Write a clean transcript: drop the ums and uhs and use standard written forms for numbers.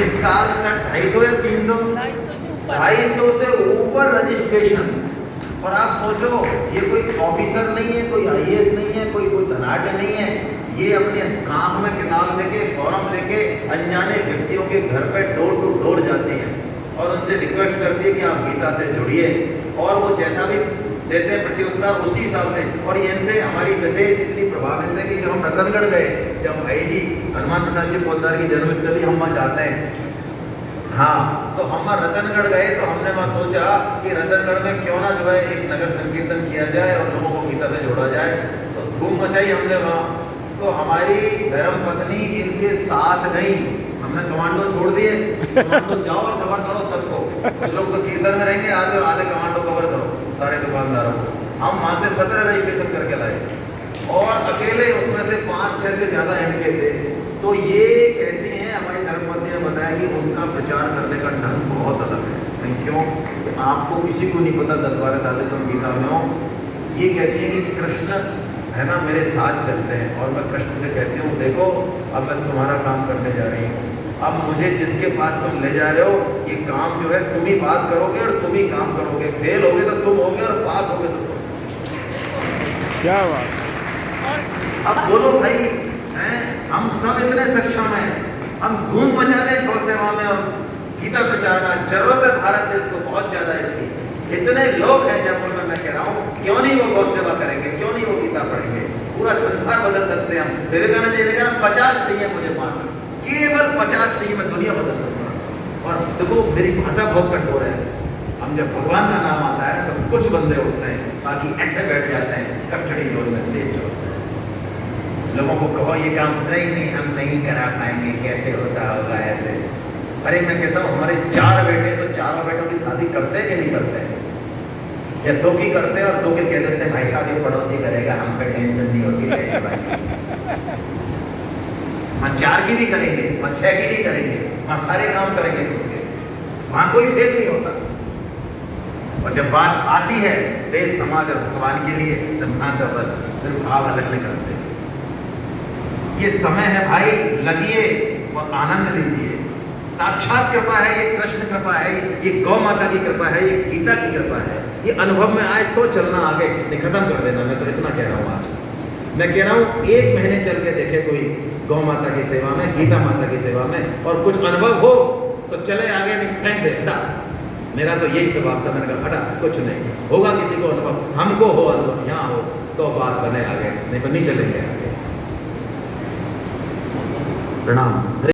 इस साल सर 250 या 300, 250 से ऊपर रजिस्ट्रेशन। और आप सोचो, ये कोई ऑफिसर नहीं है, कोई आईएएस नहीं है, कोई धनाढ़ नहीं है, ये अपने काम में किताब लेके फॉर्म लेके अनजाने व्यक्तियों के घर पे डोर टू डोर जाती हैं और उनसे रिक्वेस्ट करती है कि आप गीता से जुड़िए, और वो जैसा भी देते हैं प्रत्युत्तर उसी हिसाब से। और इनसे हमारी मैसेज इतनी प्रभावित है कि जब हम रतनगढ़ गए, जब भाई जी हनुमान प्रसाद जी पोद्दार की जन्मस्थली हम वहाँ जाते हैं, हाँ, तो हम रतनगढ़ गए तो हमने वहाँ सोचा कि रतनगढ़ में क्यों ना जो है एक नगर संकीर्तन किया जाए और लोगों को गीता से जोड़ा जाए। तो धूम मचाई हमने वहाँ। तो हमारी धर्म पत्नी इनके साथ गई, हमने कमांडो छोड़ दिए, कमांडो जाओ और कवर करो सबको। कुछ लोग तो कीर्तन में रहेंगे, आधे आधे कमांडो कवर करो सारे दुकानदारों को। हम वहाँ से 17 रजिस्ट्रेशन करके लाए और अकेले उसमें से 5-6 से ज़्यादा इनके थे। तो ये कहती हैं, हमारी धर्मपत्नी ने बताया कि उनका प्रचार करने का ढंग बहुत अलग है। क्यों? आपको किसी को नहीं पता, 10-12 साल से तुम गीता में हो। ये कहती है कि कृष्ण है ना मेरे साथ चलते हैं, और मैं कृष्ण से कहती हूँ देखो अब मैं तुम्हारा काम करने जा रही हूँ, अब मुझे जिसके पास तुम ले जा रहे हो ये काम जो है तुम ही बात करोगे और तुम ही काम करोगे, फेल होगे तो तुम होगे और पास होगे तो तुम। क्या बात। अब बोलो भाई, हैं हम सब इतने सक्षम हैं, हम धूम मचा दें गौ सेवा में और गीता प्रचार में। जरूरत है भारत देश को बहुत ज्यादा इसकी। इतने लोग हैं जयपुर में, मैं कह रहा हूँ, क्यों नहीं वो गौ सेवा करेंगे, क्यों नहीं वो गीता पढ़ेंगे? पूरा संसार बदल सकते हैं हम। विवेकानंद जी ने कहा 50 चाहिए मुझे मात्र, केवल 50 चाहिए, मैं दुनिया बदल सकता हूँ। और देखो मेरी भाषा बहुत कठोर है, हम जब भगवान का नाम आता है तो कुछ बंदे उठते हैं, बाकी ऐसे बैठ जाते हैं कस्टडी जोन में, सेफ जोन में। लोगों को कहो ये काम नहीं हम नहीं करा पाएंगे, कैसे होता होगा ऐसे। अरे मैं कहता हूँ हमारे 4 बेटे, तो चारों बेटों की शादी करते हैं कि नहीं करते हैं? या 2 की करते हैं और 2 के कह देते हैं भाई साहब ये पड़ोसी करेगा, हम पे टेंशन नहीं होती, बेटे भाई। वहाँ 4 की भी करेंगे, वहाँ 6 की भी करेंगे, वहाँ सारे काम करेंगे खुद के, वहाँ कोई फेल नहीं होता। और जब बात आती है देश समाज और भगवान के लिए, तब वहाँ तो बस फिर भाव अलग निकलते हैं। ये समय है भाई, लगिए और आनंद लीजिए। साक्षात कृपा है, ये कृष्ण कृपा है, ये गौ माता की कृपा है, ये गीता की कृपा है। ये अनुभव में आए तो चलना आगे, नहीं खत्म कर देना। मैं तो इतना कह रहा हूँ आज, मैं कह रहा हूँ 1 महीने चल के देखे कोई गौ माता की सेवा में, गीता माता की सेवा में, और कुछ अनुभव हो तो चले आगे, नहीं फेंक दे, हटा। मेरा तो यही स्वभाव था, मैंने कहा हटा, कुछ नहीं होगा किसी को अनुभव, हमको हो अनुभव, यहाँ हो तो बात बने आगे, नहीं तो नहीं चलेंगे आगे। प्रणाम।